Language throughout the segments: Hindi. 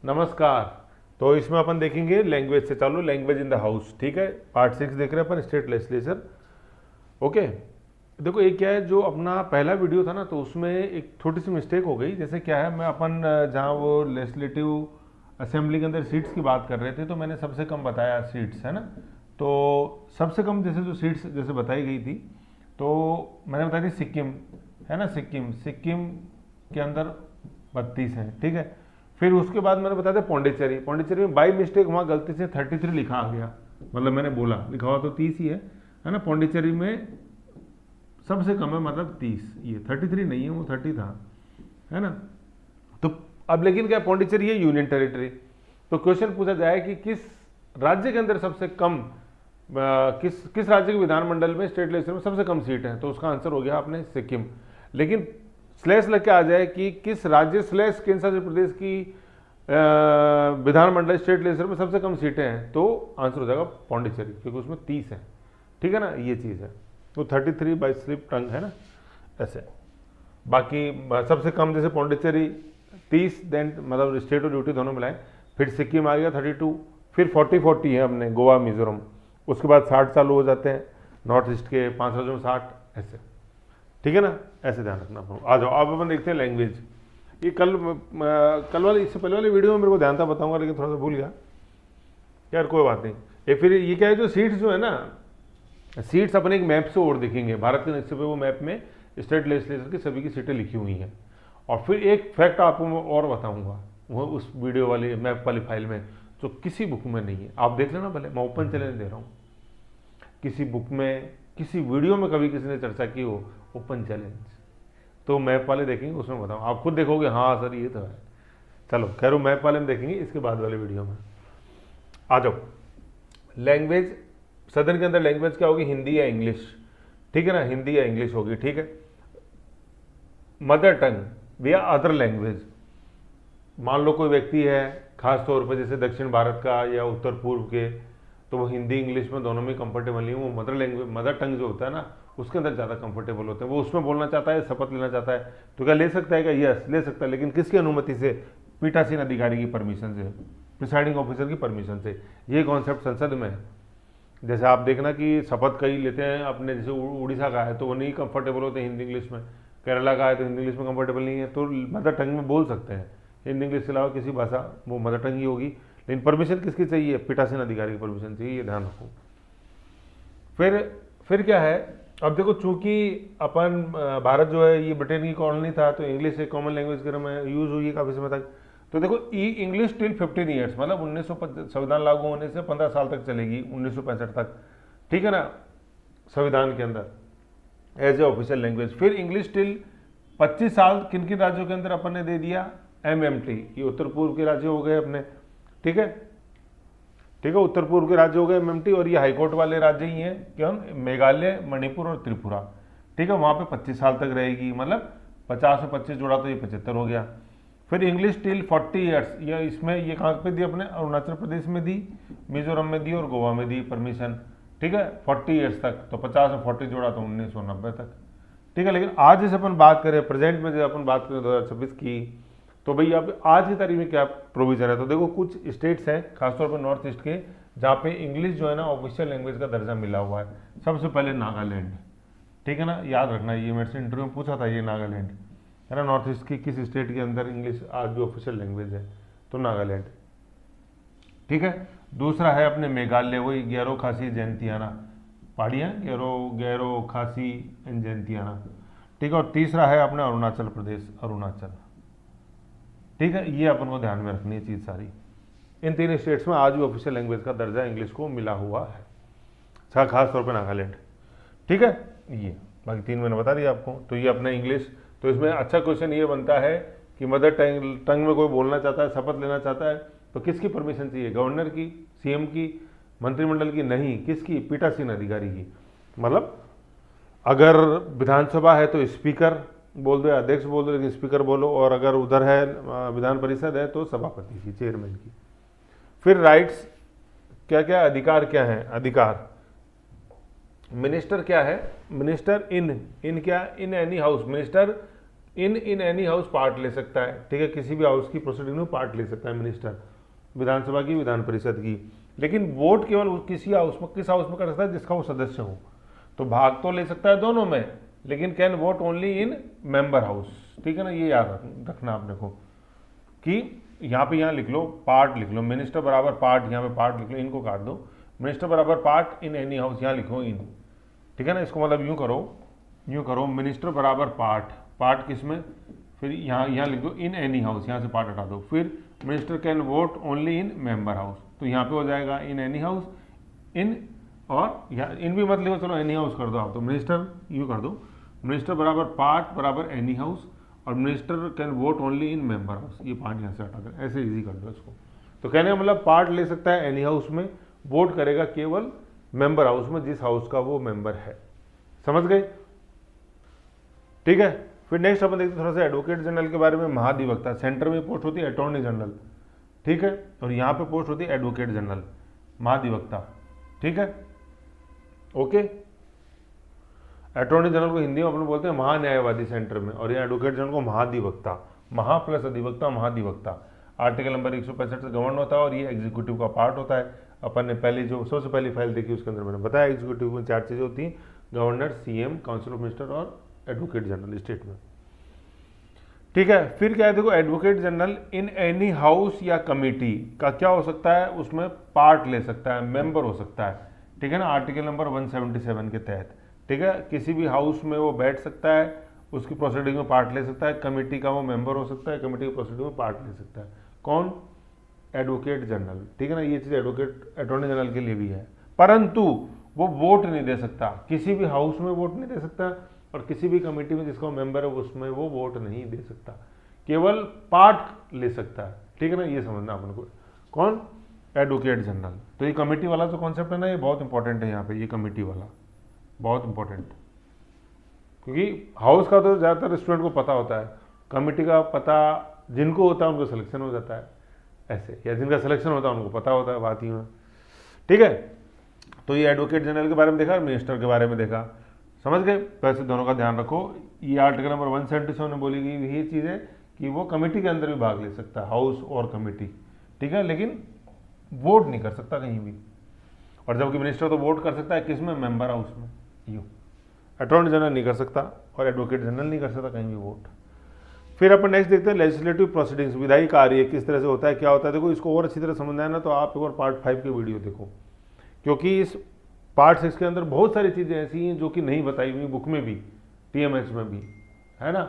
नमस्कार। तो इसमें अपन देखेंगे लैंग्वेज से चालू, लैंग्वेज इन द हाउस। ठीक है, पार्ट 6 देख रहे हैं अपन, स्टेट लेजिस्लेचर। ओके, देखो ये क्या है, जो अपना पहला वीडियो था ना, तो उसमें एक छोटी सी मिस्टेक हो गई। जैसे क्या है, मैं अपन जहाँ वो लेजिस्लेटिव असेंबली के अंदर सीट्स की बात कर रहे थे, तो मैंने सबसे कम बताया सीट्स, है ना। तो सबसे कम जैसे जो सीट्स जैसे बताई गई थी, तो मैंने बताई थी सिक्किम, है ना। सिक्किम सिक्किम के अंदर 32 हैं, ठीक है। फिर उसके बाद मैंने बताया था पौंडीचेरी। पौंडीचेरी में बाई मिस्टेक वहाँ गलती से 33 लिखा आ गया, मतलब मैंने बोला, लिखा हुआ तो 30 ही है ना। पौंडीचेरी में सबसे कम है, मतलब 30, ये 33 नहीं है, वो 30 था, है ना। तो अब लेकिन क्या, पौंडीचेरी है यूनियन टेरिटरी। तो क्वेश्चन पूछा जाए कि किस राज्य के अंदर सबसे कम किस किस राज्य के विधानमंडल में, स्टेट लेजिस्लेचर में सबसे कम सीट है, तो उसका आंसर हो गया अपने सिक्किम। लेकिन स्लैश लग के आ जाए कि किस राज्य स्लैश केंद्र शासित प्रदेश की विधानमंडल स्टेट लेजिस्लेचर में सबसे कम सीटें हैं, तो आंसर हो जाएगा पौंडीचेरी, क्योंकि उसमें 30 है, ठीक है ना। ये चीज़ है, तो 33 बाई स्लिप टंग है ना, ऐसे। बाकी सबसे कम जैसे पौंडीचेरी 30, देन मतलब स्टेट और ड्यूटी दोनों मिलाए। फिर सिक्किम आ गया 32, फिर 40 है अपने गोवा मिजोरम। उसके बाद 60 चालू हो जाते हैं, नॉर्थ ईस्ट के 5 राज्यों में 60, ऐसे, ठीक है ना। ऐसे ध्यान रखना। आ जाओ, अब अपन देखते हैं लैंग्वेज। ये कल वाले, इससे पहले वाले वीडियो में मेरे को ध्यान था बताऊंगा, लेकिन थोड़ा सा भूल गया यार, कोई बात नहीं। ये फिर ये क्या है, जो सीट्स जो है ना, सीट्स अपने एक मैप से और दिखेंगे, भारत के नक्शे पे वो मैप में स्टेट लेजिस्लेचर की सभी की सीटें लिखी हुई हैं। और फिर एक फैक्ट आपको मैं और बताऊंगा, वो उस वीडियो वाली मैप वाली फाइल में, जो किसी बुक में नहीं है। आप देख लेना भले, मैं ओपन चैलेंज दे रहा हूँ। किसी बुक में, किसी वीडियो में कभी किसी ने चर्चा की हो, ओपन चैलेंज, तो मैप वाले देखेंगे, उसमें बताऊँ, आप खुद देखोगे हाँ सर ये तो है। चलो खैर, वो मैप वाले में देखेंगे, इसके बाद वाले वीडियो में। आ जाओ, लैंग्वेज सदन के अंदर लैंग्वेज क्या होगी, हिंदी या इंग्लिश, ठीक है ना, हिंदी या इंग्लिश होगी, ठीक है। मदर टंग या अदर लैंग्वेज, मान लो कोई व्यक्ति है खास तौर पर जैसे दक्षिण भारत का या उत्तर पूर्व के, तो वो हिंदी इंग्लिश में दोनों में कंफर्टेबल नहीं है, वो मदर लैंग्वेज, मदर टंग जो होता है ना, उसके अंदर ज़्यादा कंफर्टेबल होते हैं। वो उसमें बोलना चाहता है, शपथ लेना चाहता है, तो क्या ले सकता है क्या? यस ले सकता है, लेकिन किसकी अनुमति से? पीठासीन अधिकारी की परमिशन से, प्रिसाइडिंग ऑफिसर की परमिशन से। ये कॉन्सेप्ट संसद में है। जैसे आप देखना कि शपथ कई लेते हैं अपने, जैसे उड़ीसा का है तो वो नहीं कंफर्टेबल होते हिंदी इंग्लिश में, केरला का है तो हिंदी इंग्लिश में कंफर्टेबल नहीं है, तो मदर टंग में बोल सकते हैं। हिंदी इंग्लिश के अलावा किसी भाषा वो मदर टंग ही होगी, लेकिन परमिशन किसकी चाहिए? पीठासीन अधिकारी की परमिशन चाहिए, ये ध्यान रखो। फिर क्या है, अब देखो चूंकि अपन भारत जो है ये ब्रिटेन की कॉलोनी था, तो इंग्लिश एक कॉमन लैंग्वेज के रूप में यूज हुई है काफ़ी समय तक। तो देखो ई इंग्लिश टिल 15 ईयर्स, मतलब 1950 संविधान लागू होने से 15 साल तक चलेगी, 1965 तक, ठीक है ना, संविधान के अंदर एज ए ऑफिशियल लैंग्वेज। फिर इंग्लिश टिल 25 साल किन किन राज्यों के अंदर अपन ने दे दिया? MMT, ये उत्तर पूर्व के राज्य हो गए अपने, ठीक है, ठीक है, उत्तर पूर्व के राज्य हो गए MMT, और ये हाईकोर्ट वाले राज्य ही हैं, क्यों? मेघालय, मणिपुर और त्रिपुरा, ठीक है। वहाँ पे 25 साल तक रहेगी, मतलब 50 में 25 जोड़ा तो ये 75 हो गया। फिर इंग्लिश टिल 40 ईयर्स, ये इसमें ये कहाँ पे दी अपने? अरुणाचल प्रदेश में दी, मिजोरम में दी और गोवा में दी परमिशन, ठीक है, 40 ईयर्स तक। तो 50 में 40 जोड़ा तो 1990 तक, ठीक है। लेकिन आज जैसे अपन बात करें, प्रेजेंट में जब अपन बात करें 2026 की, तो भाई अब आज की तारीख में क्या प्रोविजन है? तो देखो कुछ स्टेट्स हैं खासतौर पर नॉर्थ ईस्ट के, जहाँ पे इंग्लिश जो है ना ऑफिशियल लैंग्वेज का दर्जा मिला हुआ है। सबसे पहले नागालैंड, ठीक है ना, याद रखना, ये मेरे से इंटरव्यू में पूछा था, ये नागालैंड है ना, नॉर्थ ईस्ट की किस स्टेट के अंदर इंग्लिश आज भी ऑफिशियल लैंग्वेज है? तो नागालैंड, ठीक है। दूसरा है अपने मेघालय, वही गैरो खासी जयंतियाना, पहाड़ियाँ गैरो खासी एंड जयंतियाना, ठीक है। और तीसरा है अपना अरुणाचल प्रदेश, अरुणाचल, ठीक है। ये अपन को ध्यान में रखनी है चीज़ सारी। इन 3 स्टेट्स में आज भी ऑफिशियल लैंग्वेज का दर्जा इंग्लिश को मिला हुआ है, खास तौर पर नागालैंड, ठीक है। ये बाकी 3 मैंने बता दिया आपको। तो ये अपना इंग्लिश, तो इसमें अच्छा क्वेश्चन ये बनता है कि मदर टंग में कोई बोलना चाहता है, शपथ लेना चाहता है, तो किसकी परमिशन चाहिए? गवर्नर की, CM की, मंत्रिमंडल की? नहीं, किसकी? पीठासीन अधिकारी की। मतलब अगर विधानसभा है तो स्पीकर बोल दो या अध्यक्ष बोल दो, लेकिन स्पीकर बोलो, और अगर उधर है विधान परिषद है तो सभापति की, चेयरमैन की। फिर राइट्स क्या क्या, अधिकार क्या है? अधिकार, मिनिस्टर क्या है? मिनिस्टर इन क्या? In any house, minister in any house part ले सकता है, ठीक है, किसी भी हाउस की प्रोसीडिंग में पार्ट ले सकता है मिनिस्टर, विधानसभा की, विधान परिषद की, लेकिन वोट केवल किसी हाउस में, किस हाउस में कर सकता है, जिसका वो सदस्य हो। तो भाग तो ले सकता है दोनों में, लेकिन can vote only in member house, ठीक है ना, ये याद रखना आपने को कि यहाँ लिख लो, पार्ट लिख लो, मिनिस्टर बराबर पार्ट, यहाँ पे पार्ट लिख लो, इनको काट दो, मिनिस्टर बराबर पार्ट इन एनी हाउस, यहाँ लिखो इन, ठीक है ना। इसको मतलब यूँ करो मिनिस्टर बराबर पार्ट, पार्ट किस में, फिर यहाँ लिख दो इन एनी हाउस, यहाँ से पार्ट हटा दो, फिर minister can vote only in member house, तो यहाँ पे हो जाएगा इन एनी हाउस, इन, और यहाँ इन भी मत लिखो, चलो एनी हाउस कर दो आप, तो मिनिस्टर यूँ कर दो, मिनिस्टर बराबर पार्ट बराबर एनी हाउस, और minister can vote only in member house, ये पार्ट यहाँ से हटा कर ऐसे इजी कर दो इसको। तो कहने का मतलब पार्ट ले सकता है एनी हाउस में, वोट करेगा केवल मेंबर हाउस में, जिस हाउस का वो मेंबर है। समझ गए, ठीक है। फिर नेक्स्ट अपन देखते हैं थोड़ा सा एडवोकेट जनरल के बारे में। महाधिवक्ता, सेंटर में पोस्ट होती है अटॉर्नी जनरल, ठीक है, और यहाँ पे पोस्ट होती है एडवोकेट जनरल, महाधिवक्ता, ठीक है, ओके। अटॉर्नी जनरल को हिंदी में अपन बोलते हैं महान्यायवादी सेंटर में, और ये एडवोकेट जनरल को महाधिवक्ता, महा प्लस अधिवक्ता, महाधिवक्ता। आर्टिकल नंबर 165 से गवर्न होता है, और ये एग्जीक्यूटिव का पार्ट होता है। अपन ने पहले जो सबसे पहली फाइल देखी उसके अंदर मैंने बताया एग्जीक्यूटिव में 4 चीजें होती हैं, governor, CM, council of minister और एडवोकेट जनरल स्टेट में, ठीक है। फिर क्या है, देखो advocate general in any house या कमेटी का क्या हो सकता है, उसमें पार्ट ले सकता है, मेंबर हो सकता है, ठीक है ना, आर्टिकल नंबर 177 के तहत, ठीक है। किसी भी हाउस में वो बैठ सकता है, उसकी प्रोसीडिंग में पार्ट ले सकता है, कमेटी का वो मेंबर हो सकता है, कमेटी की प्रोसीडिंग में पार्ट ले सकता है। कौन, एडवोकेट जनरल, ठीक है ना। ये चीज़ एडवोकेट अटॉर्नी जनरल के लिए भी है, परंतु वो वोट नहीं दे सकता, किसी भी हाउस में वोट नहीं दे सकता, और किसी भी कमेटी में जिसका मेंबर है उसमें वो वोट नहीं दे सकता, केवल पार्ट ले सकता है, ठीक है ना। ये समझना अपन को, कौन, एडवोकेट जनरल। तो ये कमेटी वाला जो कॉन्सेप्ट है ना, ये बहुत इंपॉर्टेंट है यहाँ पे, ये कमेटी वाला बहुत इंपॉर्टेंट, क्योंकि हाउस का तो ज़्यादातर स्टूडेंट को पता होता है, कमेटी का पता जिनको होता है उनको सिलेक्शन हो जाता है ऐसे, या जिनका सिलेक्शन होता है उनको पता होता है, बात ही में, ठीक है। तो ये एडवोकेट जनरल के बारे में देखा, मिनिस्टर के बारे में देखा, समझ गए। तो ऐसे दोनों का ध्यान रखो। ये आर्टिकल नंबर 177 में बोली गई ये चीज़ है कि वो कमेटी के अंदर भी भाग ले सकता है, हाउस और कमेटी, ठीक है, लेकिन वोट नहीं कर सकता कहीं भी। और जबकि मिनिस्टर तो वोट कर सकता है किस में, मेंबर हाउस में, यूँ। अटॉर्नी जनरल नहीं कर सकता, और एडवोकेट जनरल नहीं कर सकता कहीं भी वोट। फिर अपन नेक्स्ट देखते हैं लेजिस्लेटिव प्रोसीडिंग्स, विधायी कार्य किस तरह से होता है, क्या होता है। देखो इसको और अच्छी तरह समझना है ना, तो आप एक और पार्ट 5 की वीडियो देखो, क्योंकि इस पार्ट 6 के अंदर बहुत सारी चीज़ें ऐसी हैं जो कि नहीं बताई हुई बुक में भी, टीएमएच में भी, है ना,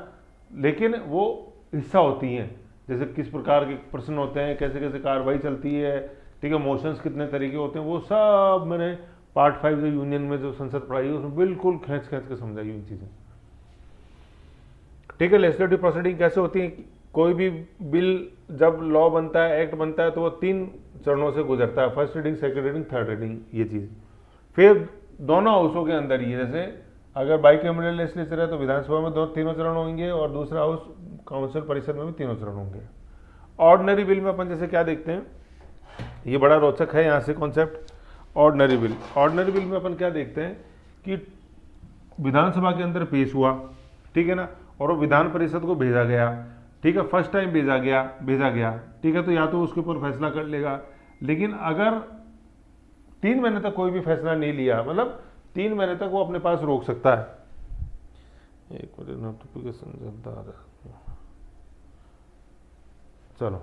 लेकिन वो हिस्सा होती हैं, जैसे किस प्रकार के प्रश्न होते हैं, कैसे कैसे कार्रवाई चलती है, ठीक है, मोशंस कितने तरीके होते हैं, वो सब मैंने पार्ट 5 जो यूनियन में जो संसद पढ़ाई है उसमें बिल्कुल खींच के समझाई हुई चीज़ें, ठीक है। लेजिस्लेटिव प्रोसीडिंग कैसे होती है, कोई भी बिल जब लॉ बनता है, एक्ट बनता है, तो वो 3 चरणों से गुजरता है, first reading, second reading, third reading, ये चीज़। फिर दोनों हाउसों के अंदर ही, जैसे अगर बाइकैमरल लेजिस्लेचर है तो विधानसभा में तीनों चरण होंगे, और दूसरा हाउस काउंसिल परिषद में भी 3 चरण होंगे। ऑर्डिनरी बिल में अपन जैसे क्या देखते हैं, ये बड़ा रोचक है यहाँ से concept, ordinary bill. Ordinary bill में अपन क्या देखते हैं कि विधानसभा के अंदर पेश हुआ, ठीक है ना, और वो विधान परिषद को भेजा गया, ठीक है, फर्स्ट टाइम भेजा गया, ठीक है, तो या तो उसके ऊपर फैसला कर लेगा, लेकिन अगर 3 महीने तक कोई भी फैसला नहीं लिया, मतलब 3 महीने तक वो अपने पास रोक सकता है। एक मिनट, नोटिफिकेशन चलता आ रहा है, चलो,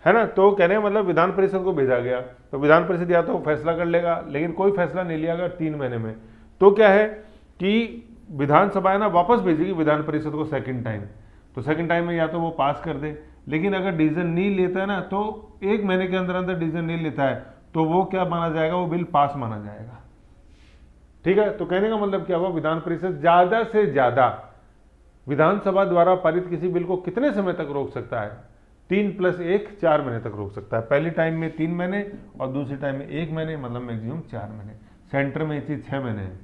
है ना। तो कहने मतलब विधान परिषद को भेजा गया, तो विधान परिषद या तो फैसला कर लेगा, लेकिन कोई फैसला नहीं लिया अगर 3 महीने में, तो क्या है कि विधानसभा है ना वापस भेजेगी विधान परिषद को सेकंड टाइम, तो सेकंड टाइम में या तो वो पास कर दे, लेकिन अगर डिसीजन नहीं लेता है ना, तो 1 महीने के अंदर अंदर डिसीजन नहीं लेता है, तो वो क्या माना जाएगा, वो बिल पास माना जाएगा, ठीक है। तो कहने का मतलब क्या हुआ, विधान परिषद ज्यादा से ज्यादा विधानसभा द्वारा पारित किसी बिल को कितने समय तक रोक सकता है, 3 + 1 4 महीने तक रोक सकता है। पहली टाइम में 3 महीने और दूसरी टाइम में 1 महीने, मतलब मैक्सिमम 4 महीने। सेंटर में ये चीज 6 महीने है,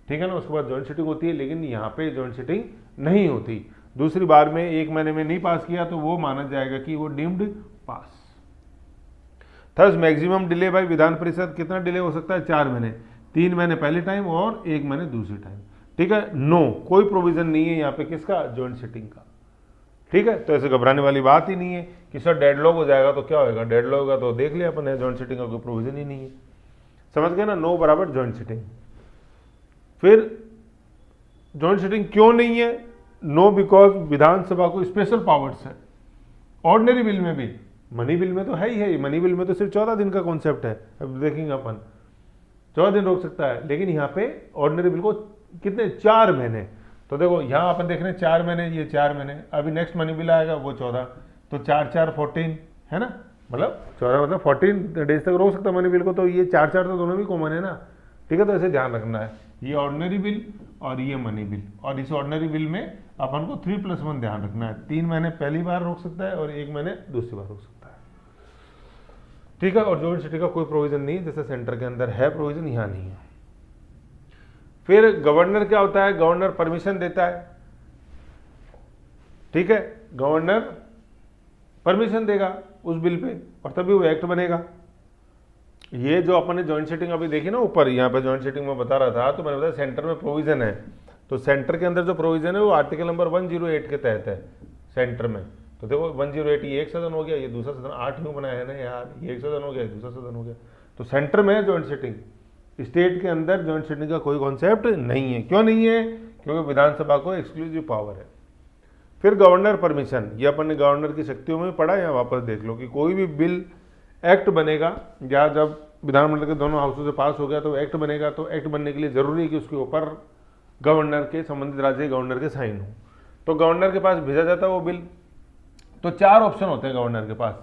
ठीक है ना। उसके बाद ज्वाइंट सिटिंग होती है, लेकिन यहाँ पे ज्वाइंट सिटिंग नहीं होती। दूसरी बार में 1 महीने में नहीं पास किया तो वो माना जाएगा कि वो डीम्ड पास। थर्स maximum delay bye Vidhan Parishad, कितना डिले हो सकता है, 4 महीने, 3 महीने पहले टाइम और 1 महीने दूसरी टाइम। ठीक है, नो, कोई प्रोविजन नहीं है यहाँ पे किसका, जॉइंट सिटिंग का। ठीक है, तो ऐसे घबराने वाली बात ही नहीं है कि सर डेडलॉक हो जाएगा तो क्या होगा, डेडलॉक होगा तो देख लिया अपन ने, जॉइंट सिटिंग का कोई प्रोविजन ही नहीं है। समझ गए ना, नो बराबर जॉइंट सिटिंग। फिर जॉइंट सिटिंग क्यों नहीं है, नो बिकॉज विधानसभा को स्पेशल पावर्स है। ऑर्डिनरी बिल में भी, मनी बिल में तो है ही है, मनी बिल में तो सिर्फ 14 दिन का कॉन्सेप्ट है, अब देखेंगे अपन 14 दिन रोक सकता है, लेकिन यहाँ पे ऑर्डिनरी बिल को कितने, 4 महीने। तो देखो यहाँ अपन देख रहे हैं 4 महीने, ये 4 महीने, अभी नेक्स्ट मनी बिल आएगा वो 14, तो 4×4=14 है ना, मतलब 14 मतलब 14 डेज तक रोक सकता है मनी बिल को, तो ये 4×4 तो दोनों भी कॉमन है ना। ठीक है, तो ऐसे ध्यान रखना है, ये ऑर्डिनरी बिल और ये मनी बिल, और इस ऑर्डिनरी बिल में अपन को 3+1 ध्यान रखना है, 3 महीने पहली बार रोक सकता है और 1 महीने दूसरी बार रोक सकता है। ठीक है, और जॉइंट सिटी का कोई प्रोविजन नहीं है, जैसे सेंटर के अंदर है प्रोविजन, यहाँ नहीं है। फिर गवर्नर क्या होता है, गवर्नर परमिशन देता है। ठीक है, गवर्नर परमिशन देगा उस बिल पे और तभी वो एक्ट बनेगा। ये जो अपन ने जॉइंट सेटिंग अभी देखी ना ऊपर, यहाँ पे जॉइंट सेटिंग में बता रहा था, तो मैंने बताया सेंटर में प्रोविजन है, तो सेंटर के अंदर जो प्रोविजन है वो आर्टिकल नंबर 108 के तहत है सेंटर में। तो देखो 108, ये एक सदन हो गया, ये दूसरा सदन, 8 क्यों बनाया है ना यार, ये एक सदन हो गया, दूसरा सदन हो गया, तो सेंटर में है जॉइंट सेटिंग। स्टेट के अंदर जॉइंट सेटिंग का कोई कॉन्सेप्ट नहीं है। क्यों नहीं है, क्योंकि विधानसभा को एक्सक्लूसिव पावर है। फिर गवर्नर परमिशन, ये अपन ने गवर्नर की शक्तियों में पढ़ा, या वापस देख लो कि कोई भी बिल एक्ट बनेगा, या जब विधानमंडल के दोनों हाउसों से पास हो गया तो एक्ट बनेगा, तो एक्ट बनने के लिए जरूरी है कि उसके ऊपर गवर्नर के, संबंधित राज्य गवर्नर के साइन हो। तो गवर्नर के पास भेजा जाता है वो बिल। तो 4 ऑप्शन होते हैं गवर्नर के पास,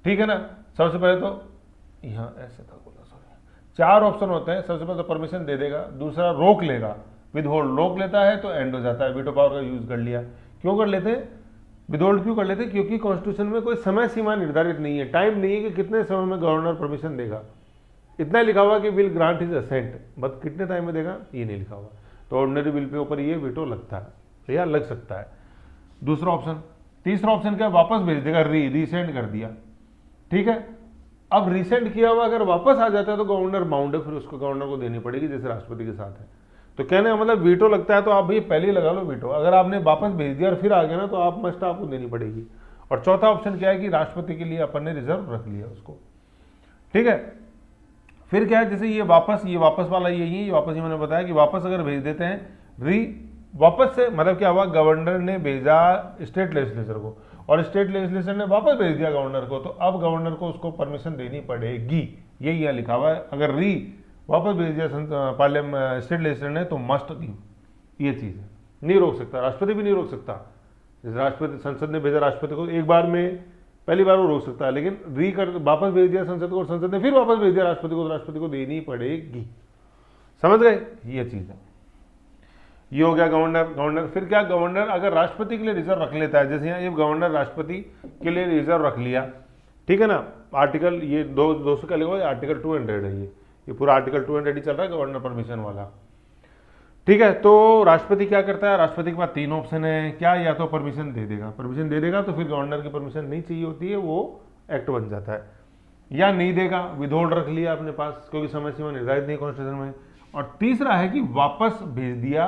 ठीक है ना। सबसे पहले तो यहाँ ऐसे था बोला, सॉरी, 4 ऑप्शन होते हैं। सबसे पहले तो परमिशन दे देगा, दूसरा रोक लेगा, विद होल्ड रोक लेता है तो एंड हो जाता है, वीटो पावर का यूज कर लिया। क्यों कर लेते हैं, विदहोल्ड क्यों कर लेते हैं, क्योंकि कॉन्स्टिट्यूशन में कोई समय सीमा निर्धारित नहीं है, टाइम नहीं है कि कितने समय में गवर्नर परमिशन देगा। इतना लिखा हुआ कि will grant is assent, but कितने टाइम में देगा ये नहीं लिखा हुआ। तो ऑर्डिनरी बिल पे ऊपर ये वीटो लगता है या लग सकता है। दूसरा ऑप्शन, तीसरा ऑप्शन क्या, वापस भेज देगा, रीसेंड कर दिया। ठीक है, अब रीसेंड किया हुआ अगर वापस आ जाता है तो गवर्नर बाउंड है, फिर उसको गवर्नर को देनी पड़ेगी, जैसे राष्ट्रपति के साथ है। तो कहने का मतलब वीटो लगता है तो आप भाई पहले ही लगा लो वीटो, अगर आपने वापस भेज दिया और फिर आ गया ना तो आप मस्ट आपको देनी पड़ेगी। और चौथा ऑप्शन क्या है कि राष्ट्रपति के लिए अपन ने रिजर्व रख लिया उसको। ठीक है, फिर क्या है, जैसे ये वापस वाला यही है, वापस ये मैंने बताया कि वापस अगर भेज देते हैं, वापस से मतलब क्या हुआ, गवर्नर ने भेजा स्टेट लेजिस्लेचर को और स्टेट लेजिस्लेचर ने वापस भेज दिया गवर्नर को, तो अब गवर्नर को उसको परमिशन देनी पड़ेगी। यही यहाँ लिखा हुआ है, अगर वापस भेज दिया पार्लियामेंट स्टेट लेजिस्लेचर ने तो मस्ट गिव, ये चीज़ है, नहीं रोक सकता, राष्ट्रपति भी नहीं रोक सकता। जैसे राष्ट्रपति, संसद ने भेजा राष्ट्रपति को एक बार में, पहली बार वो रोक सकता है, लेकिन वापस भेज दिया संसद को और संसद ने फिर वापस भेज दिया राष्ट्रपति को, तो राष्ट्रपति को देनी पड़ेगी। समझ गए, ये चीज़ है। ये हो गया गवर्नर। फिर क्या, गवर्नर अगर राष्ट्रपति के लिए रिजर्व रख लेता है, जैसे यहाँ ये गवर्नर राष्ट्रपति के लिए रिजर्व रख लिया, ठीक है ना। आर्टिकल ये 200 का लिखा, आर्टिकल 200 है, ये पूरा आर्टिकल 200 ही चल रहा है गवर्नर परमिशन वाला। ठीक है, तो राष्ट्रपति क्या करता है, राष्ट्रपति के पास 3 ऑप्शन है क्या, या तो परमिशन दे देगा तो फिर गवर्नर की परमिशन नहीं चाहिए होती है, वो एक्ट बन जाता है, या नहीं देगा, विदहोल्ड रख लिया अपने पास क्योंकि समय सीमा निर्धारित नहीं कॉन्स्टिट्यूशन में। और तीसरा है कि वापस भेज दिया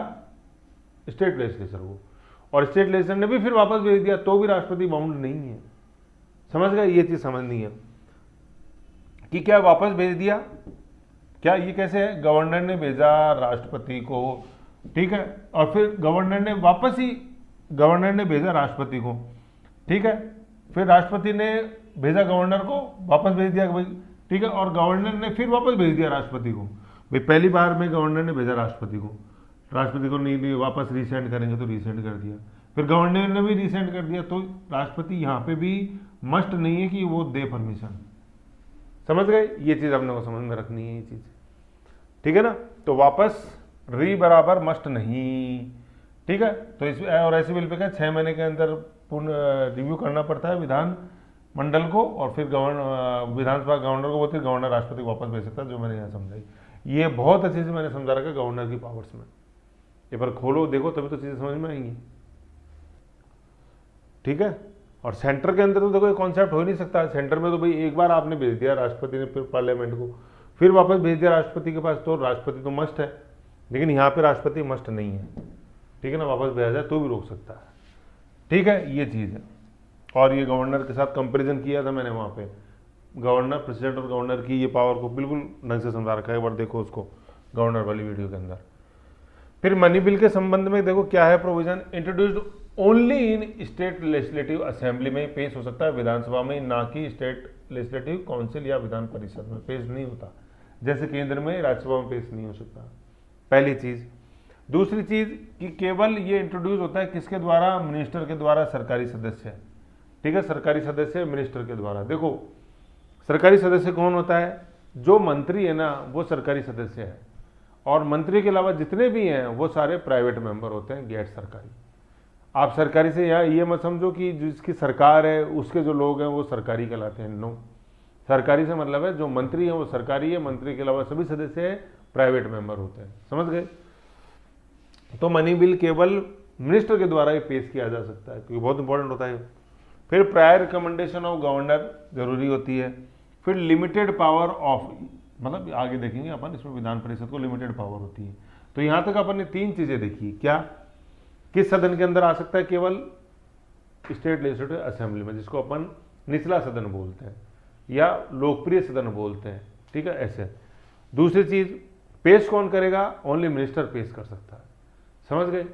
स्टेट लेजिस्लेचर को, और स्टेट लेजिस्लेचर ने भी फिर वापस भेज दिया, तो भी राष्ट्रपति बाउंड नहीं है। समझ गए, ये चीज समझनी है कि क्या वापस भेज दिया, क्या ये कैसे है, गवर्नर ने भेजा राष्ट्रपति को, ठीक है, और फिर गवर्नर ने भेजा राष्ट्रपति को, ठीक है, फिर राष्ट्रपति ने भेजा गवर्नर को, वापस भेज दिया भाई, ठीक है, और गवर्नर ने फिर वापस भेज दिया राष्ट्रपति को। भाई पहली बार में गवर्नर ने भेजा राष्ट्रपति को नहीं वापस रीसेंड करेंगे तो रीसेंड कर दिया, फिर गवर्नर ने भी रीसेंड कर दिया, तो राष्ट्रपति यहाँ पे भी मस्ट नहीं है कि वो दे परमिशन। समझ गए, ये चीज अपने को समझ में रखनी है, ये चीज, ठीक है ना। तो वापस बराबर मस्ट नहीं, ठीक है। तो इस और ऐसे बिल पे क्या 6 महीने के अंदर पूर्ण रिव्यू करना पड़ता है विधान मंडल को, और फिर विधानसभा गवर्नर को बोलते, गवर्नर राष्ट्रपति को वापस भेज सकता है, जो मैंने यहाँ समझाई। ये बहुत अच्छे से मैंने समझा रखा गवर्नर की पावर्स में, ये पर खोलो देखो तभी तो चीजें समझ में आएंगी, ठीक है। और सेंटर के अंदर तो देखो ये कॉन्सेप्ट हो ही नहीं सकता। सेंटर में तो भाई एक बार आपने भेज दिया राष्ट्रपति ने, फिर पार्लियामेंट को, फिर वापस भेज दिया राष्ट्रपति के पास, तो राष्ट्रपति तो मस्ट है, लेकिन यहाँ पे राष्ट्रपति मस्ट नहीं है, ठीक है ना, वापस भेजा जाए तो भी रोक सकता है, ठीक है, ये चीज़ है। और ये गवर्नर के साथ कंपैरिजन किया था मैंने वहाँ पे, गवर्नर, प्रेसिडेंट और गवर्नर की ये पावर को बिल्कुल ढंग से समझा रखा है, एक बार देखो उसको गवर्नर वाली वीडियो के अंदर। फिर मनी बिल के संबंध में देखो क्या है provision, introduced only in state legislative assembly में पेश हो सकता है, विधानसभा में, ना कि स्टेट लेजिस्लेटिव काउंसिल या विधान परिषद में पेश नहीं होता, जैसे केंद्र में राज्यसभा में पेश नहीं हो सकता, पहली चीज। दूसरी चीज कि केवल ये इंट्रोड्यूस होता है किसके द्वारा, मिनिस्टर के द्वारा, सरकारी सदस्य, ठीक है, सरकारी सदस्य मिनिस्टर के द्वारा। देखो सरकारी सदस्य कौन होता है, जो मंत्री है ना वो सरकारी सदस्य है, और मंत्री के अलावा जितने भी हैं वो सारे प्राइवेट मेंबर होते हैं, गैर सरकारी। आप सरकारी से यहाँ ये मत समझो कि जिसकी सरकार है उसके जो लोग हैं वो सरकारी कहलाते हैं, नो। सरकारी से मतलब है जो मंत्री है वो सरकारी है, मंत्री के अलावा सभी सदस्य प्राइवेट मेंबर होते हैं, समझ गए। तो मनी बिल केवल मिनिस्टर के द्वारा ही पेश किया जा सकता है, क्योंकि बहुत इंपॉर्टेंट होता है। फिर प्रायर रिकमेंडेशन ऑफ गवर्नर जरूरी होती है। फिर लिमिटेड पावर ऑफ, मतलब आगे देखेंगे अपन, इसमें विधान परिषद को लिमिटेड पावर होती है। तो यहां तक अपन ने तीन चीजें देखी, क्या, किस सदन के अंदर आ सकता है, केवल स्टेट लेजिस्लेटिव असेंबली में, जिसको अपन निचला सदन बोलते हैं या लोकप्रिय सदन बोलते हैं, ठीक है, ऐसे। दूसरी चीज, पेश कौन करेगा, ओनली मिनिस्टर पेश कर सकता है, समझ गए,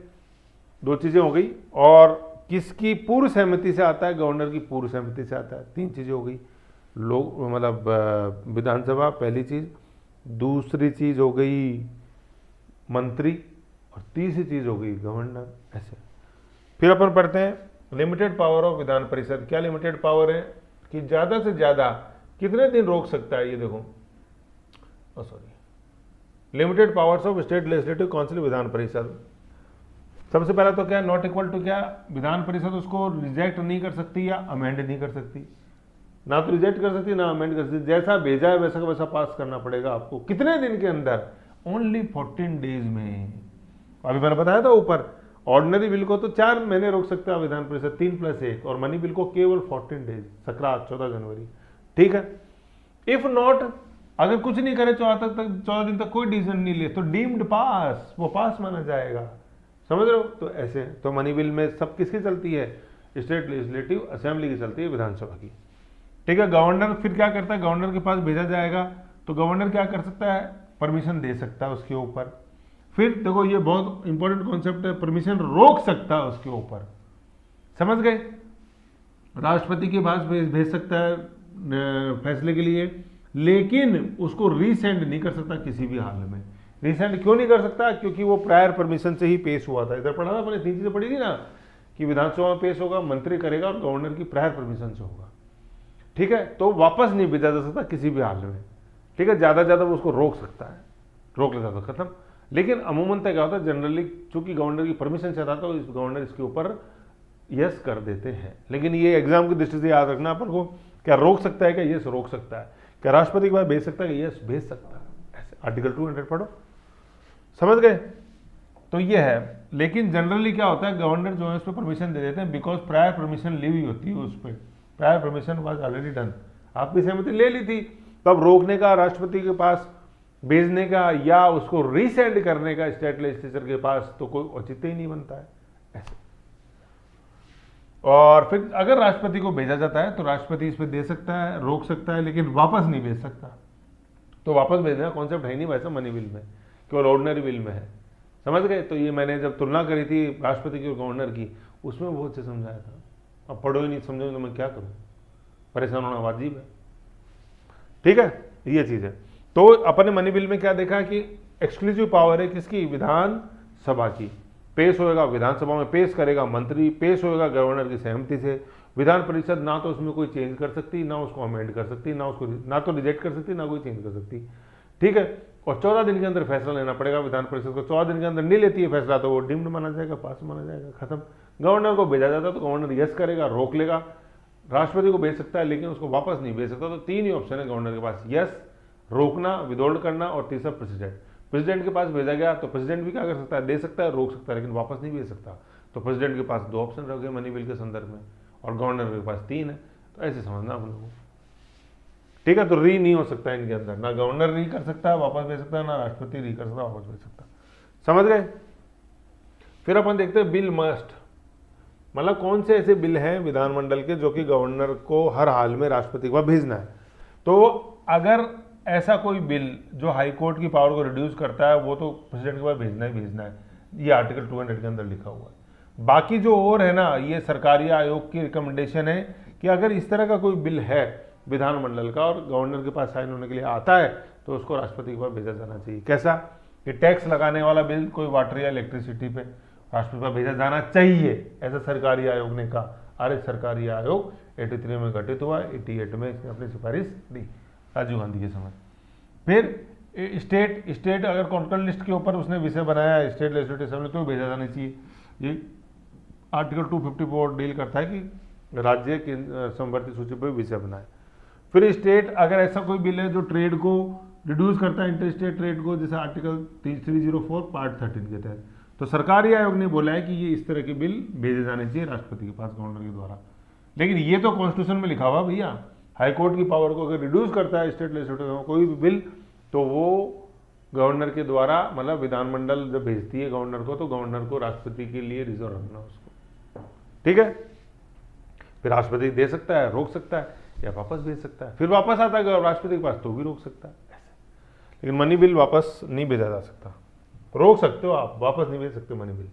दो चीजें हो गई। और किसकी पूर्व सहमति से आता है, गवर्नर की पूर्व सहमति से आता है, तीन चीजें हो गई। लोग मतलब विधानसभा पहली चीज, दूसरी चीज हो गई मंत्री, और तीसरी चीज हो गई गवर्नर, ऐसे। फिर अपन पढ़ते हैं limited power of Vidhan Parishad. क्या लिमिटेड पावर है कि ज्यादा से ज्यादा कितने दिन रोक सकता है, ये देखो, sorry, limited powers of state legislative council Vidhan Parishad. सबसे पहला तो क्या, नॉट इक्वल टू, क्या विधान परिषद उसको रिजेक्ट नहीं कर सकती या अमेंड नहीं कर सकती, ना तो रिजेक्ट कर सकती ना अमेंड कर सकती, जैसा भेजा है वैसा का वैसा पास करना पड़ेगा आपको। कितने दिन के अंदर, ओनली 14 डेज में। अभी मैंने बताया था ऊपर, ऑर्डिनरी बिल को तो 4 महीने रोक सकता है विधान परिषद, 3+1, और मनी बिल को केवल 14 डेज, 14 जनवरी, ठीक है। इफ नॉट, अगर कुछ नहीं करे 14 दिन तक कोई डिसीजन नहीं ले, तो डीम्ड पास, वो पास माना जाएगा, समझ रहे हो। तो ऐसे, तो मनी बिल में सब किसकी चलती है, स्टेट लेजिस्लेटिव असेंबली की चलती है, विधानसभा की, ठीक है। गवर्नर फिर क्या करता है, गवर्नर के पास भेजा जाएगा, तो गवर्नर क्या कर सकता है, परमिशन दे सकता है उसके ऊपर। फिर देखो ये बहुत इंपॉर्टेंट कॉन्सेप्ट है, परमिशन रोक सकता है उसके ऊपर, समझ गए। राष्ट्रपति के पास भेज सकता है फैसले के लिए, लेकिन उसको रीसेंड नहीं कर सकता किसी भी हाल में। रीसेंड क्यों नहीं कर सकता, क्योंकि वो प्रायर परमिशन से ही पेश हुआ था। इधर पढ़ा था अपने, तीन चीजें पढ़ी थी ना, कि विधानसभा में पेश होगा, मंत्री करेगा, और गवर्नर की प्रायर परमिशन से होगा, ठीक है। तो वापस नहीं भेजा जा सकता किसी भी हाल में, ठीक है। ज्यादा ज्यादा वो उसको रोक सकता है, रोक लेता तो खत्म। लेकिन अमूमन तक क्या होता है, जनरली चूंकि गवर्नर की परमिशन से था तो इस गवर्नर इसके ऊपर यस कर देते हैं। लेकिन ये एग्जाम की दृष्टि से याद रखना अपन को, क्या रोक सकता है, क्या यस रोक सकता है, क्या राष्ट्रपति के पास भेज सकता है, यस भेज सकता है, ऐसे। आर्टिकल 200 पढ़ो, समझ गए। तो ये है। लेकिन जनरली क्या होता है, गवर्नर जो है उस पर परमिशन दे देते हैं, बिकॉज प्रायर परमिशन ली हुई होती है उस पर, prior permission was already done, आपकी सहमति ले ली थी, तब रोकने का राष्ट्रपति के पास, भेजने का या उसको रीसेंड करने का स्टेट लेजिस्लेचर के पास तो कोई औचित्य ही नहीं बनता है, ऐसे। और फिर अगर राष्ट्रपति को भेजा जाता है तो राष्ट्रपति इस पर दे सकता है, रोक सकता है, लेकिन वापस नहीं भेज सकता। तो वापस भेजने का कॉन्सेप्ट है ही नहीं वैसा मनी बिल में, केवल ऑर्डिनरी बिल में है, समझ गए। तो ये मैंने जब तुलना करी थी राष्ट्रपति की और गवर्नर की, उसमें बहुत से समझाया था। अब पढ़ो ही नहीं, समझो तो मैं क्या करूं, परेशान होना वाजिब है, ठीक है, ये चीज है। तो अपने मनी बिल में क्या देखा कि एक्सक्लूसिव पावर है किसकी, विधान सभा की। पेश होएगा, विधानसभा में पेश करेगा मंत्री, पेश होएगा गवर्नर की सहमति से। विधान परिषद ना तो उसमें कोई चेंज कर सकती, ना उसको अमेंड कर सकती, ना उसको ना तो रिजेक्ट कर सकती, ना कोई चेंज कर सकती, ठीक है। और 14 दिन के अंदर फैसला लेना पड़ेगा विधान परिषद को। 14 दिन के अंदर नहीं लेती है फैसला तो वो डिम्ड माना जाएगा, पास माना जाएगा, खत्म। गवर्नर को भेजा जाता तो गवर्नर यस करेगा, रोक लेगा। राष्ट्रपति को भेज सकता है लेकिन उसको वापस नहीं भेज सकता। तो 3 ही ऑप्शन है गवर्नर के पास, यस, रोकना, विदहोल्ड करना, और तीसरा प्रेसिडेंट। प्रेसिडेंट के पास भेजा गया तो प्रेसिडेंट भी क्या कर सकता है, दे सकता है, रोक सकता है, लेकिन वापस नहीं भेज सकता। तो प्रेसिडेंट के पास 2 ऑप्शन रह गए मनी बिल के संदर्भ में, और गवर्नर के पास 3 है। तो ऐसे समझना हम लोगों को, ठीक है। तो री नहीं हो सकता इनके अंदर, ना गवर्नर री कर सकता है वापस भेज सकता है, ना राष्ट्रपति री कर सकता वापस भेज सकता। समझ गए। फिर अपन देखते हैं बिल मस्ट, मतलब कौन से ऐसे बिल हैं विधानमंडल के जो कि गवर्नर को हर हाल में राष्ट्रपति के पास भेजना है। तो अगर ऐसा कोई बिल जो हाई कोर्ट की पावर को रिड्यूस करता है वो तो प्रेसिडेंट के पास भेजना ही भेजना है, ये आर्टिकल 200 के अंदर लिखा हुआ है। बाकी जो और है ना, ये सरकारी आयोग की रिकमेंडेशन है कि अगर इस तरह का कोई बिल है विधानमंडल का और गवर्नर के पास साइन होने के लिए आता है तो उसको राष्ट्रपति के पास भेजा जाना चाहिए। कैसा कि टैक्स लगाने वाला बिल कोई वाटर या इलेक्ट्रिसिटी पे राष्ट्रपति पर भेजा जाना चाहिए, ऐसा सरकारी आयोग ने कहा। और एक सरकारी आयोग 83 में गठित हुआ, 88 में इसने अपनी सिफारिश दी राजीव गांधी के समय। फिर स्टेट अगर कॉन्करेंट लिस्ट के ऊपर उसने विषय बनाया स्टेट लेजिस्लेटिव असेंबली तो भेजा जाना चाहिए। ये आर्टिकल 254 डील करता है कि राज्य की समवर्ती सूची पर विषय बनाए। फिर स्टेट अगर ऐसा कोई बिल है जो ट्रेड को रिड्यूस करता है, इंटर स्टेट ट्रेड को, जैसे आर्टिकल 304 पार्ट 13 के तहत, तो सरकारी आयोग ने बोला है कि ये इस तरह के बिल भेजे जाने चाहिए राष्ट्रपति के पास गवर्नर के द्वारा। लेकिन ये तो कॉन्स्टिट्यूशन में लिखा हुआ भैया, हाईकोर्ट की पावर को अगर रिड्यूस करता है स्टेट लेजिस्लेटिव कोई भी बिल तो वो गवर्नर के द्वारा, मतलब विधानमंडल जब भेजती है गवर्नर को तो गवर्नर को राष्ट्रपति के लिए रिजर्व रखना उसको, ठीक है। फिर राष्ट्रपति दे सकता है, रोक सकता है या वापस भेज सकता है। फिर वापस आता है राष्ट्रपति के पास तो भी रोक सकता है ऐसे। लेकिन मनी बिल वापस नहीं भेजा जा सकता, रोक सकते हो आप, वापस नहीं भेज सकते मनी बिल।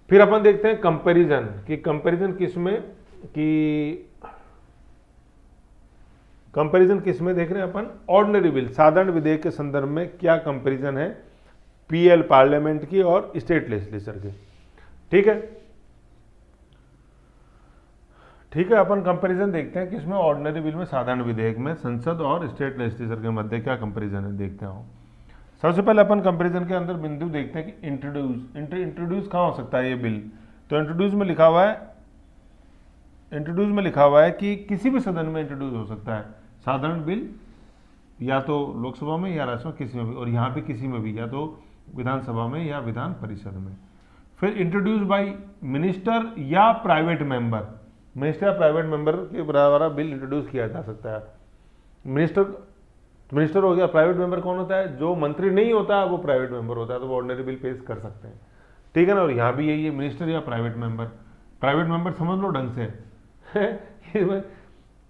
फिर अपन देखते हैं कंपैरिजन, कि कंपैरिजन किस में देख रहे हैं अपन, ऑर्डिनरी बिल साधारण विधेयक के संदर्भ में क्या कंपैरिजन है पीएल पार्लियामेंट की और स्टेट लेजिस्लेचर की, ठीक है। अपन कंपैरिजन देखते हैं कि इसमें ऑर्डिनरी बिल में साधारण विधेयक में संसद और स्टेट लेजिस्लेचर के मध्य क्या कंपैरिजन है, देखते हैं। सबसे पहले अपन कंपैरिजन के अंदर बिंदु देखते हैं कि इंट्रोड्यूस कहाँ हो सकता है ये बिल। तो इंट्रोड्यूस में लिखा हुआ है कि किसी भी सदन में इंट्रोड्यूस हो सकता है साधारण बिल, या तो लोकसभा में या राज्यसभा किसी में भी, और यहाँ पे किसी में भी, या तो विधानसभा में या विधान परिषद में। फिर इंट्रोड्यूस बाय मिनिस्टर या प्राइवेट मेंबर, मिनिस्टर या प्राइवेट मेंबर के द्वारा बिल इंट्रोड्यूस किया जा सकता है। मिनिस्टर हो गया, प्राइवेट मेंबर कौन होता है, जो मंत्री नहीं होता वो प्राइवेट मेंबर होता है, तो वो ऑर्डिनरी बिल पेश कर सकते हैं, ठीक है ना। और यहाँ भी यही है, मिनिस्टर या प्राइवेट मेंबर समझ लो ढंग से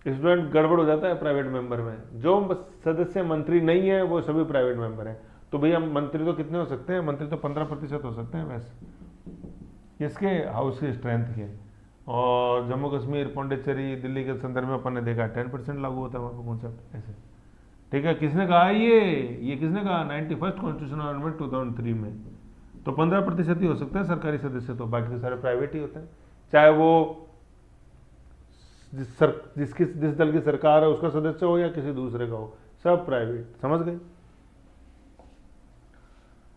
स्टूडेंट गड़बड़ हो जाता है प्राइवेट मेंबर में, जो सदस्य मंत्री नहीं है वो सभी प्राइवेट मेंबर हैं। तो भैया मंत्री तो कितने हो सकते हैं, मंत्री तो 15% हो सकते हैं वैसे इसके हाउस की स्ट्रेंथ के। और जम्मू कश्मीर, पौंडीचेरी, दिल्ली के संदर्भ में अपन ने देखा 10% लागू होता है वहाँ पर कॉन्सेप्ट ऐसे, ठीक है। किसने कहा ये किसने कहा, 91st कॉन्स्टिट्यूशनल अमेंडमेंट 2003 में। तो 15% ही हो सकते हैं सरकारी सदस्य, तो बाकी तो सारे प्राइवेट ही होते हैं, चाहे वो जिस दल की सरकार है उसका सदस्य हो या किसी दूसरे का हो, सब प्राइवेट, समझ गए।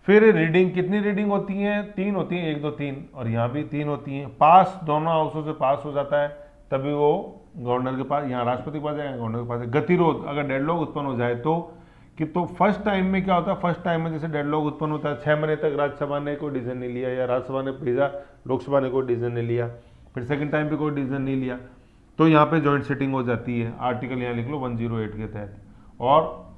फिर रीडिंग, कितनी रीडिंग होती हैं, 3 होती हैं, 1 2 3, और यहाँ भी 3 होती हैं। पास दोनों हाउसों से पास हो जाता है तभी वो गवर्नर के पास, यहाँ राष्ट्रपति के पास जाएगा, गवर्नर के पास। गतिरोध, अगर डेडलॉक उत्पन्न हो जाए तो तो फर्स्ट टाइम में क्या होता है, फर्स्ट टाइम में जैसे डेडलॉक उत्पन्न होता है 6 महीने तक राज्यसभा ने कोई डिसीजन नहीं लिया, या राज्यसभा ने भेजा लोकसभा ने कोई डिसीजन नहीं लिया, फिर सेकंड टाइम पे कोई डिसीजन नहीं लिया, तो यहाँ पे जॉइंट सिटिंग हो जाती है। आर्टिकल यहाँ लिख लो 108 के तहत। और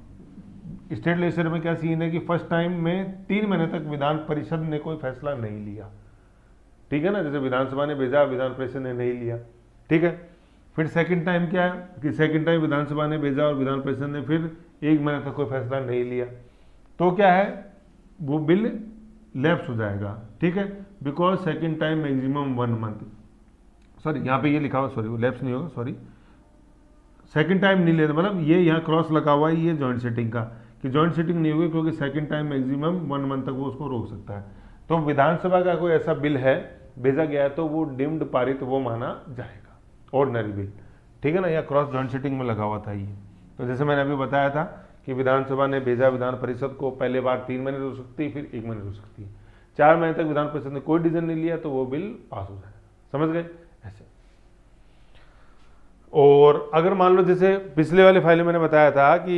स्टेट लेजिस्लेचर में क्या सीन है कि फर्स्ट टाइम में 3 महीने तक विधान परिषद ने कोई फैसला नहीं लिया, ठीक है ना। जैसे विधानसभा ने भेजा, विधान परिषद ने नहीं लिया, ठीक है। फिर सेकंड टाइम क्या है कि सेकंड टाइम विधानसभा ने भेजा और विधान परिषद ने फिर 1 महीने तक कोई फैसला नहीं लिया, तो क्या है वो बिल लैप्स हो जाएगा, ठीक है। Because second time maximum 1 month, sorry यहाँ पे ये लिखा हुआ, सॉरी वो लैप्स नहीं होगा, सॉरी सेकंड टाइम नहीं लेना, मतलब ये यहाँ क्रॉस लगा हुआ है ये जॉइंट सिटिंग का, कि जॉइंट सिटिंग नहीं होगी क्योंकि सेकंड टाइम मैक्सिमम 1 मंथ तक वो उसको रोक सकता है। तो विधानसभा का कोई ऐसा बिल है भेजा गया है तो वो डीम्ड पारित वो माना जाएगा, ऑर्डिनरी बिल, ठीक है ना। या क्रॉस जॉइंट सिटिंग में लगा हुआ था ये। तो जैसे मैंने अभी बताया था कि विधानसभा ने भेजा विधान परिषद को, पहले बार 3 महीने रोक सकती है, फिर 1 महीने रोक सकती है, 4 महीने तक विधान परिषद ने कोई डिसीजन नहीं लिया तो वो बिल पास हो जाएगा, समझ गए ऐसे। और अगर मान लो जैसे पिछले वाले फाइल में मैंने बताया था कि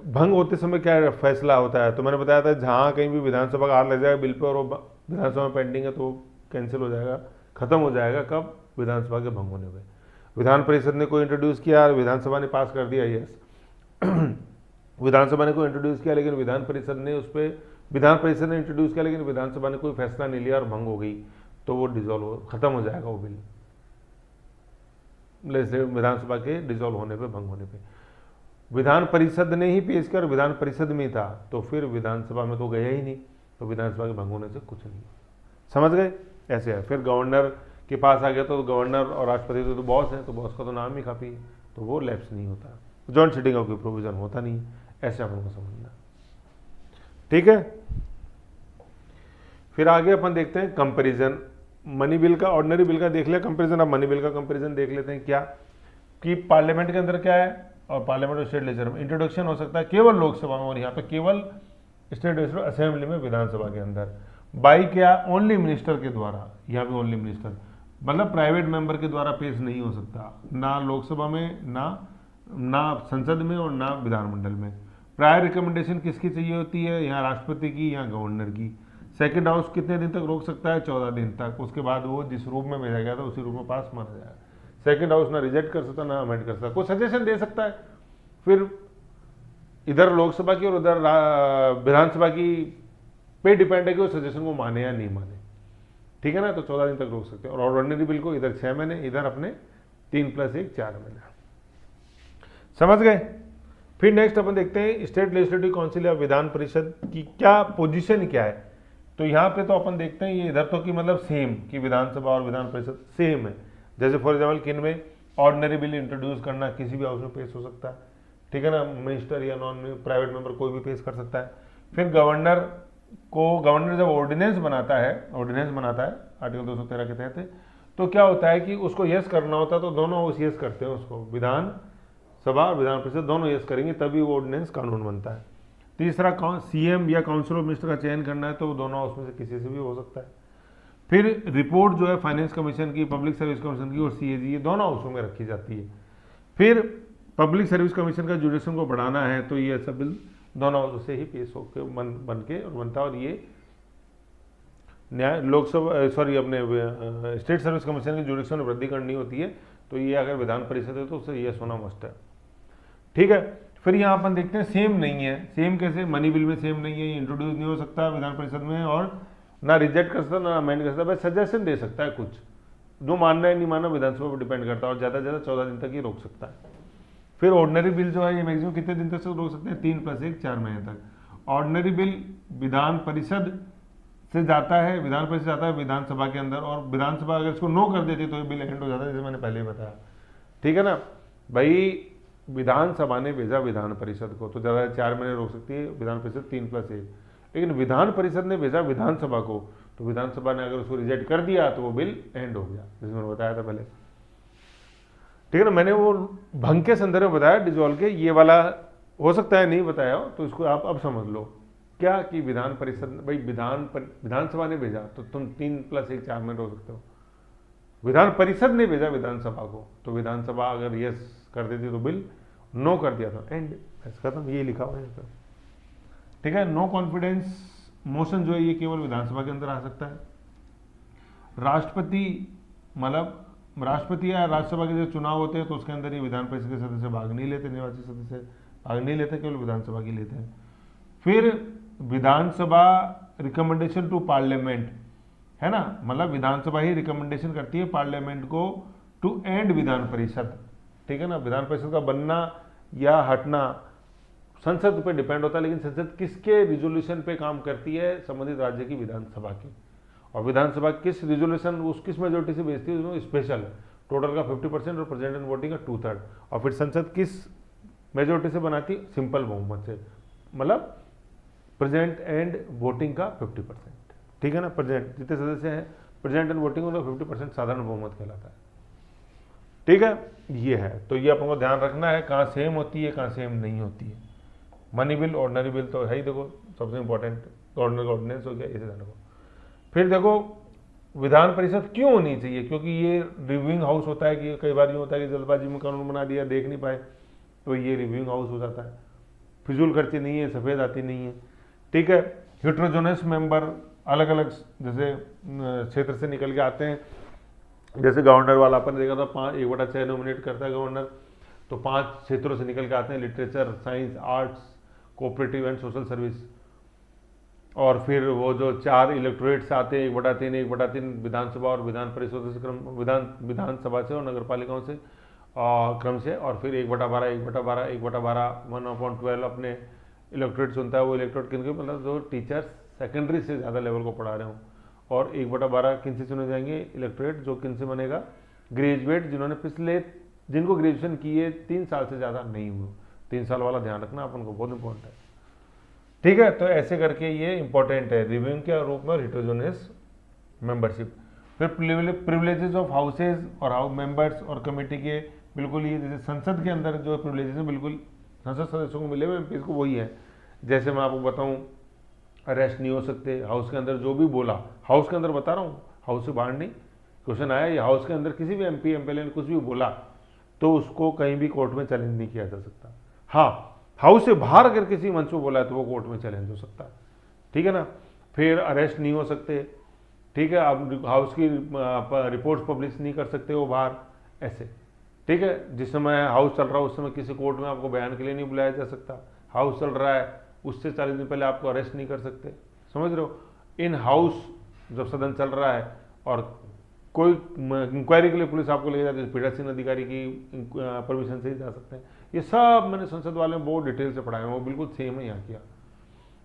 भंग होते समय क्या फैसला होता है, तो मैंने बताया था जहाँ कहीं भी विधानसभा का हाथ लग जाएगा बिल पे और विधानसभा में पेंडिंग है तो कैंसिल हो जाएगा, खत्म हो जाएगा, कब, विधानसभा के भंग होने पे। विधान परिषद ने कोई इंट्रोड्यूस किया, विधानसभा ने पास कर दिया, यस विधानसभा ने कोई इंट्रोड्यूस किया लेकिन विधान परिषद ने उस पर विधान परिषद ने इंट्रोड्यूस किया लेकिन विधानसभा ने कोई फैसला नहीं लिया और भंग हो गई, तो वो डिसॉल्व हो, खत्म हो जाएगा वो बिल, विधानसभा के डिसॉल्व होने पे, भंग होने पे। विधान परिषद ने ही पेश किया और विधान परिषद में था, तो फिर विधानसभा में तो गया ही नहीं, तो विधानसभा के भंग होने से कुछ नहीं। समझ गए? ऐसे है। फिर गवर्नर के पास आ गया, तो गवर्नर और राष्ट्रपति तो बॉस है, तो बॉस का तो नाम ही काफ़ी है, तो वो लैप्स नहीं होता, जॉइंट सिटिंग का कोई प्रोविजन होता नहीं। ऐसे अपन को समझना, ठीक है। फिर आगे अपन देखते हैं कंपैरिजन। मनी बिल का, ऑर्डिनरी बिल का देख लिया कंपैरिजन, अब मनी बिल का कंपैरिजन देख लेते हैं। क्या कि पार्लियामेंट के अंदर क्या है और पार्लियामेंट और स्टेट लेजिस्लेचर में इंट्रोडक्शन हो सकता है केवल लोकसभा में, और यहाँ पे केवल स्टेट लेजिस्लेचर असेंबली में, विधानसभा के अंदर बाई क्या, ओनली मिनिस्टर के द्वारा। यहाँ पे ओनली मिनिस्टर मतलब प्राइवेट मेंबर के द्वारा पेश नहीं हो सकता, ना लोकसभा में, ना संसद में और ना विधानमंडल में। प्रायर रिकमेंडेशन किसकी चाहिए होती है, यहाँ राष्ट्रपति की या गवर्नर की। सेकंड हाउस कितने दिन तक रोक सकता है, 14 दिन तक, उसके बाद वो जिस रूप में भेजा गया था उसी रूप में पास माना जाएगा। सेकंड हाउस ना रिजेक्ट कर सकता, ना अमेंड कर सकता, कोई सजेशन दे सकता है। फिर इधर लोकसभा की और उधर विधानसभा की पे डिपेंड है कि वो सजेशन को माने या नहीं माने, ठीक है ना। तो 14 दिन तक रोक सकते हैं। और ऑर्डिनरी बिल को इधर 6 महीने, इधर अपने 3+1 4 महीने। समझ गए? फिर नेक्स्ट अपन देखते हैं स्टेट लेजिस्लेटिव काउंसिल या विधान परिषद की क्या पोजीशन क्या है। तो यहाँ पे तो अपन देखते हैं ये इधर तो कि मतलब सेम, कि विधानसभा और विधान परिषद सेम है। जैसे फॉर एग्जाम्पल किन में ऑर्डिनरी बिल इंट्रोड्यूस करना किसी भी हाउस में पेश हो सकता है, ठीक है ना, मिनिस्टर या नॉन प्राइवेट मेंबर कोई भी पेश कर सकता है। फिर गवर्नर जब ऑर्डिनेंस बनाता है आर्टिकल 213 के तहत, तो क्या होता है कि उसको यस करना होता है, तो दोनों हाउस यस करते हैं उसको, विधानसभा और विधान परिषद दोनों यस करेंगे, तभी वो ऑर्डिनेंस कानून बनता है। तीसरा सीएम या काउंसिल ऑफ मिनिस्टर का चयन करना है, तो वो दोनों हाउस में से किसी से भी हो सकता है। फिर रिपोर्ट जो है फाइनेंस कमीशन की, पब्लिक सर्विस कमीशन की और सीएजी, ये दोनों हाउसों में रखी जाती है। फिर पब्लिक सर्विस कमीशन का जुडिशन को बढ़ाना है, तो ये सब बिल दोनों हाउसों से ही पेश होकर बन के और बनता है। और ये न्याय लोकसभा अपने स्टेट सर्विस कमीशन की जुडिशन में वृद्धि करनी होती है, तो ये अगर विधान परिषद है तो उससे यस होना मस्ट है, ठीक है। फिर यहाँ अपन देखते हैं सेम नहीं है। सेम कैसे? मनी बिल में सेम नहीं है, ये इंट्रोड्यूस नहीं हो सकता विधान परिषद में, और ना रिजेक्ट कर सकता ना अमेंड कर सकता, बस सजेशन दे सकता है कुछ, जो मानना है नहीं मानना विधानसभा पर डिपेंड करता है, और ज़्यादा से ज़्यादा 14 दिन तक ही रोक सकता है। फिर ऑर्डिनरी बिल जो है ये मैक्सिमम कितने दिन तक रोक सकते हैं, 3+1 4 महीने तक। ऑर्डिनरी बिल विधान परिषद से जाता है, विधान परिषद जाता है विधानसभा के अंदर, और विधानसभा अगर इसको नो कर देती तो ये बिल एंड हो जाता है, जैसे मैंने पहले ही बताया, ठीक है ना भाई। विधानसभा ने भेजा विधान परिषद को, तो ज़्यादा 4 महीने रोक सकती है विधान परिषद 3+1, लेकिन विधान परिषद ने भेजा विधानसभा को, तो विधानसभा ने अगर उसको रिजेक्ट कर दिया तो वो बिल एंड हो गया, जैसे मैंने बताया था पहले, ठीक है ना। मैंने वो भंग के संदर्भ में बताया, डिजॉल्व के, ये वाला हो सकता है नहीं बताया हो, तो इसको आप अब समझ लो क्या कि विधान परिषद, भाई विधानसभा ने भेजा तो तुम 3+1 4 महीने रोक सकते हो। विधान परिषद ने भेजा विधानसभा को, तो विधानसभा अगर यस कर देती तो बिल, नो कर दिया था एंड खत्म, ये लिखा हुआ है यहाँ पर, ठीक है। नो कॉन्फिडेंस मोशन जो है ये केवल विधानसभा के अंदर आ सकता है। राष्ट्रपति या राज्यसभा के जो चुनाव होते हैं तो उसके अंदर ही विधान परिषद के सदस्य भाग नहीं लेते, निर्वाचित सदस्य भाग नहीं लेते, केवल विधानसभा की लेते हैं। फिर विधानसभा रिकमेंडेशन टू पार्लियामेंट है ना, मतलब विधानसभा ही रिकमेंडेशन करती है पार्लियामेंट को टू एंड विधान परिषद, ठीक है ना। विधान परिषद का बनना या हटना संसद पे डिपेंड होता है, लेकिन संसद किसके रिजोल्यूशन पे काम करती है, संबंधित राज्य की विधानसभा की, और विधानसभा किस रिजोल्यूशन किस मेजोरिटी से भेजती है, उसमें स्पेशल टोटल का 50% और प्रेजेंट एंड वोटिंग का 2/3, और फिर संसद किस मेजोरिटी से बनाती, सिंपल बहुमत से, मतलब प्रेजेंट एंड वोटिंग का 50%, ठीक है ना। प्रेजेंट जितने सदस्य हैं प्रेजेंट एंड वोटिंग उनका 50% साधारण बहुमत कहलाता है, ठीक है। ये है, तो ये अपन को ध्यान रखना है, कहाँ सेम होती है कहाँ सेम नहीं होती है। मनी बिल ऑर्डिनरी बिल तो है ही, देखो सबसे इंपॉर्टेंट ऑर्डिनरी ऑर्डिनेंस हो गया, इसे ध्यान रखो। फिर देखो विधान परिषद क्यों होनी चाहिए, क्योंकि ये रिव्यूइंग हाउस होता है, कि कई बार ये होता है कि जल्दबाजी में कानून बना दिया, देख नहीं पाए, तो ये रिव्यूइंग हाउस हो जाता है। फिजूल खर्ची नहीं है, सफ़ेद आती नहीं है, ठीक है। हेट्रोजोनस मेंबर अलग अलग जैसे क्षेत्र से निकल के आते हैं, जैसे गवर्नर वाला अपन देखा था 1/6 नॉमिनेट करता है गवर्नर, तो 5 क्षेत्रों से निकल के आते हैं, literature, science, arts, cooperative and social service, और फिर वो जो 4 इलेक्टोरेट्स आते हैं, 1/3, 1/3 विधानसभा और विधान परिषद से क्रम विधानसभा से और नगर पालिकाओं से क्रम से, और फिर 1/12, 1/12, 1/12, 1/12 अपने इलेक्टोरेट चुनता है। वो इलेक्टोरेट किन के, मतलब जो टीचर्स सेकेंडरी से ज़्यादा लेवल को पढ़ा रहे हों। और 1/12 किन से चुने जाएंगे इलेक्टोरेट, जो किन से बनेगा, ग्रेजुएट जिन्होंने जिनको ग्रेजुएशन किए 3 साल से ज़्यादा नहीं हुए। 3 साल वाला ध्यान रखना अपन को, बहुत इंपॉर्टेंट है। ठीक है, तो ऐसे करके ये इंपॉर्टेंट है रिव्यूइंग के रूप में, हिटेरोजेनियस मेंबरशिप। फिर प्रिविलेजेस ऑफ हाउसेज और हाउस मेंबर्स और कमेटी के, बिल्कुल ये जैसे संसद के अंदर जो प्रिविलेजेस हैं बिल्कुल संसद सदस्यों को मिले हुए, एमपीज को वही है। जैसे मैं आपको बताऊं, अरेस्ट नहीं हो सकते, हाउस के अंदर जो भी बोला, हाउस के अंदर बता रहा हूँ, हाउस से बाहर नहीं। क्वेश्चन आया, ये हाउस के अंदर किसी भी एमपी एमएलए ने कुछ भी बोला तो उसको कहीं भी कोर्ट में चैलेंज नहीं किया जा सकता। हाँ, हाउस से बाहर अगर किसी मंच में बोला है तो वो कोर्ट में चैलेंज हो सकता है। ठीक है ना। फिर अरेस्ट नहीं हो सकते, ठीक है, आप हाउस की रिपोर्ट्स पब्लिश नहीं कर सकते हो बाहर, ऐसे। ठीक है, जिस समय हाउस चल रहा है उस समय किसी कोर्ट में आपको बयान के लिए नहीं बुलाया जा सकता। हाउस चल रहा है उससे 40 दिन पहले आपको अरेस्ट नहीं कर सकते, समझ रहे हो। इन हाउस जब सदन चल रहा है और कोई इंक्वायरी के लिए पुलिस आपको ले जाती है, पीठासीन अधिकारी की परमिशन से ही जा सकते हैं। ये सब मैंने संसद वाले में बहुत डिटेल से पढ़ाया है, वो बिल्कुल सेम है यहाँ किया।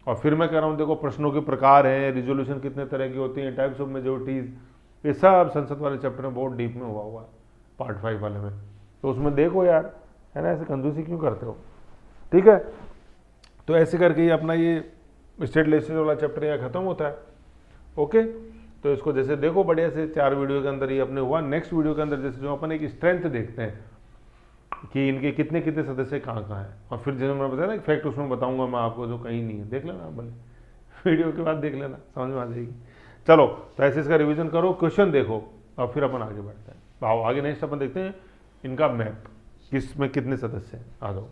और फिर मैं कह रहा हूँ, देखो प्रश्नों के प्रकार हैं, रिजोल्यूशन कितने तरह की होती हैं, टाइप्स ऑफ मेजोरिटीज, ये सब संसद वाले चैप्टर में बहुत डीप में हुआ है, पार्ट 5 वाले में। तो उसमें देखो यार, है ना, ऐसे कंजूसी क्यों करते हो। ठीक है, तो ऐसे करके ये अपना ये स्टेट लेजिस्लेचर वाला चैप्टर यहाँ खत्म होता है। ओके, तो इसको जैसे देखो बढ़िया से 4 वीडियो के अंदर ये अपने हुआ। नेक्स्ट वीडियो के अंदर जैसे जो अपन एक स्ट्रेंथ देखते हैं कि इनके कितने कितने सदस्य कहाँ कहाँ हैं, और फिर जैसे मैंने बताया ना फैक्ट उसमें बताऊंगा मैं आपको जो कहीं नहीं है, देख लेना भले वीडियो के बाद देख लेना, समझ में आ जाएगी। चलो, तो ऐसे इसका रिवीजन करो, क्वेश्चन देखो और फिर अपन आगे बढ़ते हैं। आओ आगे नेक्स्ट अपन देखते हैं इनका मैप, किस में कितने सदस्य हैं। आ जाओ।